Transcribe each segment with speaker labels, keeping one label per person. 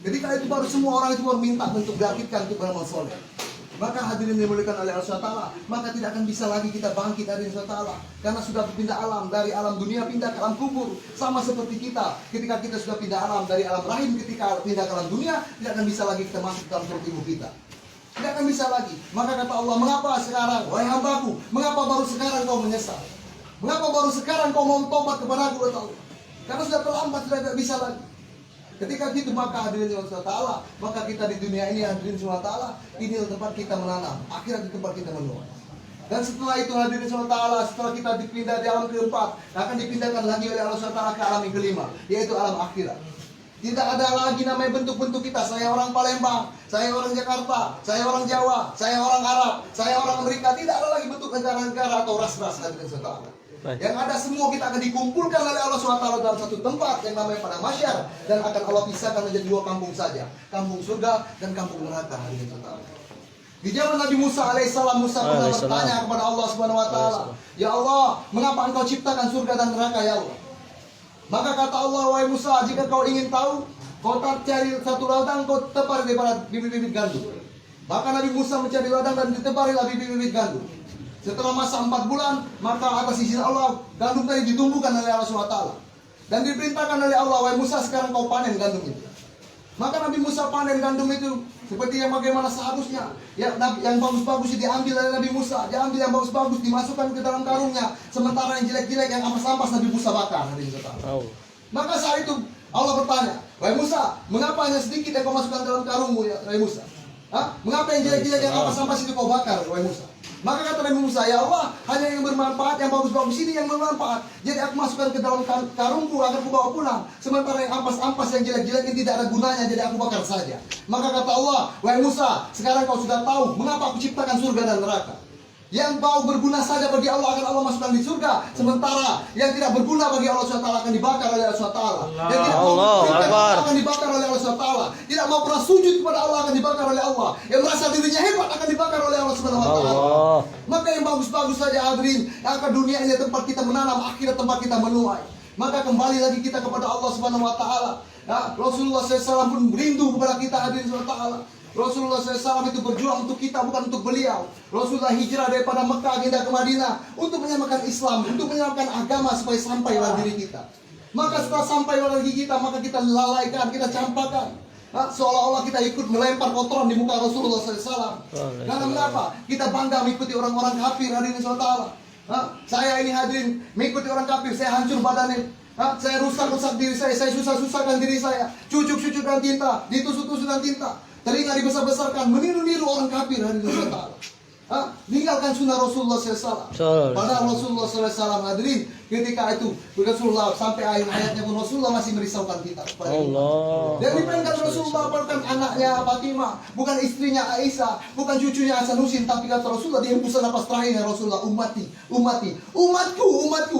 Speaker 1: Ketika itu baru semua orang itu baru minta untuk bangkitkan untuk beramal soleh. Maka hadirin dimuliakan oleh Allah SWT, maka tidak akan bisa lagi kita bangkit dari Allah SWT, karena sudah berpindah alam, dari alam dunia pindah ke alam kubur. Sama seperti kita, ketika kita sudah pindah alam dari alam rahim, ketika pindah ke alam dunia, tidak akan bisa lagi kita masuk dalam perut ibu kita. Tidak akan bisa lagi. Maka kata Allah, mengapa sekarang, wahai hambaku, mengapa baru sekarang kau menyesal? Mengapa baru sekarang kau mau tobat kepada aku, kata Allah? Karena sudah terlambat, sudah tidak bisa lagi. Ketika gitu maka hadirin SWT, maka kita di dunia ini hadirin SWT, ini tempat kita menanam, akhirat di tempat kita menuai. Dan setelah itu hadirin SWT, setelah kita dipindah di alam keempat, akan dipindahkan lagi oleh Allah SWT ke alam yang kelima, yaitu alam akhirat. Tidak ada lagi namanya bentuk-bentuk kita. Saya orang Palembang, saya orang Jakarta, saya orang Jawa, saya orang Arab, saya orang Amerika. Tidak ada lagi bentuk negara-negara atau ras-ras hadirin SWT. Yang ada semua kita akan dikumpulkan oleh Allah SWT dalam satu tempat yang namanya padang mahsyar, dan akan Allah pisahkan menjadi dua kampung saja, kampung surga dan kampung neraka. Hadirin sekalian. Di zaman Nabi Musa alaihissalam, Musa pernah bertanya kepada Allah Subhanahu wa taala, "Ya Allah, mengapa Engkau ciptakan surga dan neraka, ya Allah?" Maka kata Allah, "Wahai Musa, jika kau ingin tahu, kau cari satu ladang, kau tepar daripada bibit-bibit gandum." Maka Nabi Musa mencari ladang dan diteparilah bibit-bibit gandum. Setelah masa 4 bulan, maka atas izin Allah, gandum tadi ditumbuhkan oleh Allah SWT. Dan diperintahkan oleh Allah, "Wahai Musa, sekarang kau panen gandum itu." Maka Nabi Musa panen gandum itu seperti yang bagaimana seharusnya. Yang bagus-bagus diambil oleh Nabi Musa, diambil yang bagus-bagus dimasukkan ke dalam karungnya. Sementara yang jelek-jelek, yang ampas-ampas Nabi Musa bakar. Maka saat itu Allah bertanya, "Wahai Musa, mengapa hanya sedikit yang kau masukkan dalam karungmu, ya wahai Musa? Mengapa yang jelek-jelek yang ampas-ampas itu kau bakar, wahai Musa?" Maka kata Nabi Musa, "Ya Allah, hanya yang bermanfaat, yang bagus-bagus ini yang bermanfaat. Jadi aku masukkan ke dalam karungku agar aku bawa pulang. Sementara yang ampas-ampas, yang jelek-jelek ini tidak ada gunanya, jadi aku bakar saja." Maka kata Allah, "Wahai Musa, sekarang kau sudah tahu mengapa aku ciptakan surga dan neraka. Yang kau berguna saja bagi Allah akan Allah masukkan di surga. Sementara yang tidak berguna bagi Allah SWT akan dibakar oleh Allah SWT. Yang tidak mau beribadah akan dibakar oleh Allah SWT. Tidak mau pernah sujud kepada Allah akan dibakar oleh Allah. Yang merasa dirinya hebat akan dibakar oleh Allah SWT. Maka yang bagus-bagus saja hadirin, akan dunia ini tempat kita menanam, akhirat tempat kita menuai. Maka kembali lagi kita kepada Allah SWT. Rasulullah SAW pun rindu kepada kita hadirin SWT. Rasulullah SAW itu berjuang untuk kita, bukan untuk beliau. Rasulullah hijrah daripada Mekah pindah ke Madinah untuk menyamakan Islam, untuk menyamakan agama supaya sampai pada diri kita. Maka setelah sampai pada diri kita, maka kita lalaikan, kita campakan. Seolah-olah kita ikut melempar kotoran di muka Rasulullah SAW. Karena mengapa? Kita bangga mengikuti orang-orang kafir hadirin SAW. Saya ini hadirin mengikuti orang kafir, saya hancur badannya. Saya rusak-rusak diri saya susah-susahkan diri saya. Cucuk-cucukkan tinta, ditusuk-tusukkan tinta. Telinga dibesar-besarkan, meniru-niru orang kafir hadirin Allah. Tinggalkan sunnah Rasulullah SAW. Padahal Rasulullah SAW hadirin ketika itu Rasulullah sampai akhir hayatnya pun Rasulullah masih merisaukan kita. Dan diperingat Rasulullah bukan anaknya Fatimah, bukan istrinya Aisyah, bukan cucunya Hasanuddin, tapi kata Rasulullah di hembusan napas terakhirnya Rasulullah, umatku,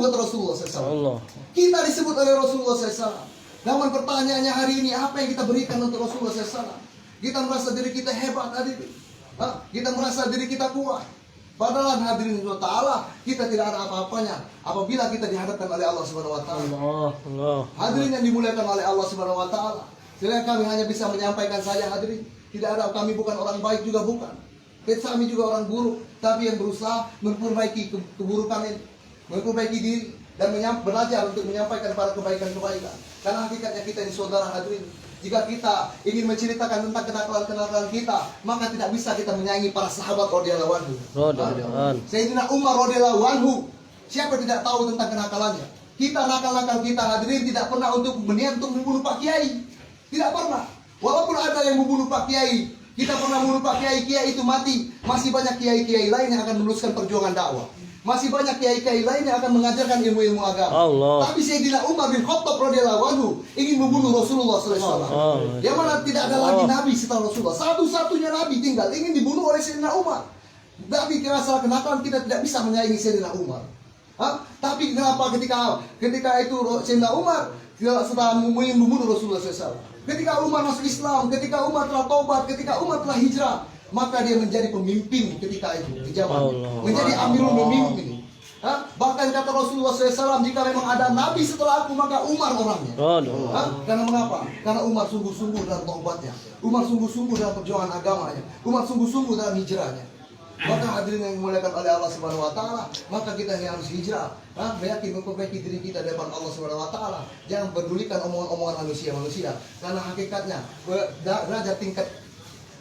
Speaker 1: kata Rasulullah SAW. Kita disebut oleh Rasulullah SAW. Namun pertanyaannya hari ini, apa yang kita berikan untuk Rasulullah SAW? Kita merasa diri kita hebat hadirin. Kita merasa diri kita kuat. Padahal hadirin Allah, kita tidak ada apa-apanya apabila kita dihadapkan oleh Allah Subhanahu wa taala. Hadirin yang dimuliakan oleh Allah Subhanahu wa taala. Sehingga kami hanya bisa menyampaikan saja hadirin. Tidak ada, kami bukan orang baik juga bukan. Kami juga orang buruk, tapi yang berusaha memperbaiki keburukan ini, memperbaiki diri dan belajar untuk menyampaikan para kebaikan-kebaikan. Karena hakikatnya kita ini saudara hadirin. Jika kita ingin menceritakan tentang kenakalan-kenakalan kita, maka tidak bisa kita menyaingi para sahabat radhiyallahu anhu. Sayyidina Umar radhiyallahu anhu, siapa tidak tahu tentang kenakalannya? Kita nakal-nakal kita hadirin tidak pernah untuk berniat untuk membunuh Pak Kiai. Tidak pernah. Walaupun ada yang membunuh Pak Kiai, kita pernah membunuh Pak Kiai, Kiai itu mati. Masih banyak kiai-kiai lain yang akan meneruskan perjuangan dakwah. Masih banyak kiai-kiai lain yang akan mengajarkan ilmu-ilmu agama. Tapi Sayyidina Umar bin Khattab radhiyallahu anhu ingin membunuh Rasulullah SAW. Yang mana tidak ada lagi nabi setelah Rasulullah. Satu-satunya nabi tinggal ingin dibunuh oleh Sayyidina Umar. Tapi masalah kenakalan kita tidak bisa menyaingi Sayyidina Umar. Tapi kenapa ketika itu Sayyidina Umar setelah ingin membunuh Rasulullah SAW. Ketika Umar masuk Islam, ketika Umar telah taubat, ketika Umar telah hijrah, maka dia menjadi pemimpin ketika itu di zaman menjadi amirul pemimpin. Bahkan kata Rasulullah SAW, jika memang ada nabi setelah aku, maka Umar orangnya. Karena mengapa? Karena Umar sungguh-sungguh dalam taubatnya, Umar sungguh-sungguh dalam perjuangan agamanya, Umar sungguh-sungguh dalam hijrahnya. Maka hadirin yang dimuliakan oleh Allah Subhanahu wa taala, maka kita ini harus hijrah, memperbaiki diri kita di depan Allah Subhanahu wa taala. Jangan pedulikan omongan-omongan manusia, karena hakikatnya derajat tingkat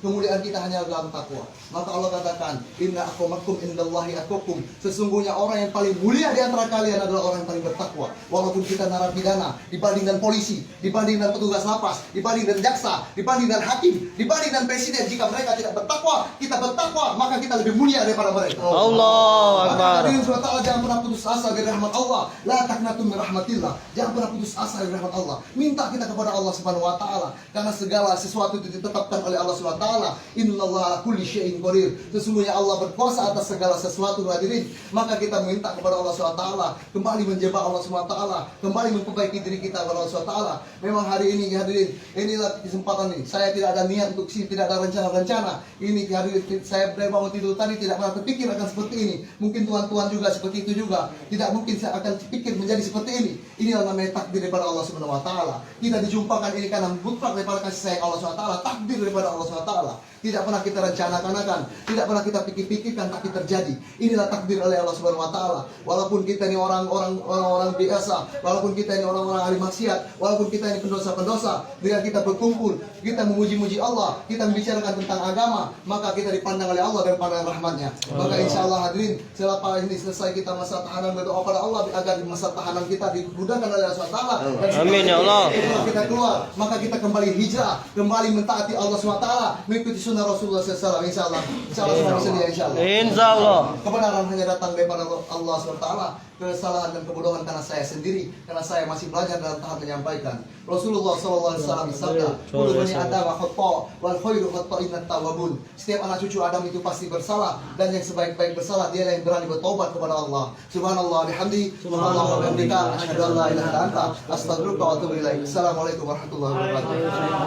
Speaker 1: kemuliaan kita hanya dalam takwa. Maka Allah katakan, inna akramakum indallahi atqakum. Sesungguhnya orang yang paling mulia di antara kalian adalah orang yang paling bertakwa. Walaupun kita narapidana, dibanding dengan polisi, dibanding dengan petugas lapas, dibanding dengan jaksa, dibanding dengan hakim, dibanding dengan presiden, jika mereka tidak bertakwa, kita bertakwa, maka kita lebih mulia daripada mereka.
Speaker 2: Allahu Akbar.
Speaker 1: Hadirin subhanahu wa ta'ala, jangan pernah putus asa dari rahmat Allah. La taqnatu min rahmatillah. Jangan pernah putus asa dari rahmat Allah. Minta kita kepada Allah Subhanahu wa taala, karena segala sesuatu itu ditetapkan oleh Allah Subhanahu wa taala. Innallaha ala kulli syai'in qadir. Sesungguhnya Allah berkuasa atas segala sesuatu, hadirin. Maka kita minta kepada Allah Subhanahu wa taala, kembali menjebak Allah Subhanahu wa taala, kembali memperbaiki diri kita kepada Allah Subhanahu wa taala. Memang hari ini, hadirin, inilah kesempatan ini. Saya tidak ada niat untuk sini, tidak ada rencana-rencana. Ini hadirin, saya dari bangun tidur tadi tidak pernah terpikir akan seperti ini. Mungkin tuan-tuan juga seperti itu juga. Tidak mungkin saya akan pikir menjadi seperti ini. Inilah namanya takdir daripada Allah Subhanahu wa taala. Kita dijumpakan ini karena mutlak daripada kasih sayang Allah Subhanahu wa taala, takdir daripada Allah Subhanahu wa taala. Tidak pernah kita rencanakan, tidak pernah kita pikir-pikirkan, tapi terjadi. Inilah takdir oleh Allah Subhanahu wa taala. Walaupun kita ini orang-orang biasa, walaupun kita ini orang-orang ahli maksiat, walaupun kita ini pendosa-pendosa, dengan kita berkumpul, kita memuji-muji Allah, kita membicarakan tentang agama, maka kita dipandang oleh Allah dan pandangan rahmatnya. Maka insya Allah hadirin, selepas ini selesai kita masa tahanan, berdoa pada Allah agar di masa tahanan kita dimudahkan oleh Allah Subhanahu wa taala.
Speaker 2: Amin ya Allah.
Speaker 1: Kita keluar, maka kita kembali hijrah, kembali mentaati Allah Subhanahu wa taala, mengikuti sunnah Rasulullah SAW. Insya Allah semua bersedia, insya Allah.
Speaker 2: Insya Allah.
Speaker 1: Kebenaran hanya datang daripada Allah SWT. Kesalahan dan kebodohan karena saya sendiri, karena saya masih belajar dalam tahap menyampaikan. Rasulullah SAW bersabda, "Kullu bani Adam khata' wal khairu khata'inat tawwabun." Setiap anak cucu Adam itu pasti bersalah, dan yang sebaik-baik bersalah dia yang berani bertobat kepada Allah. Subhanallah bihamdi, subhanallah wa bihamdika, asyhadu an la ilaha illa anta, astaghfiruka wa atubu ilaik. Assalamualaikum warahmatullahi wabarakatuh.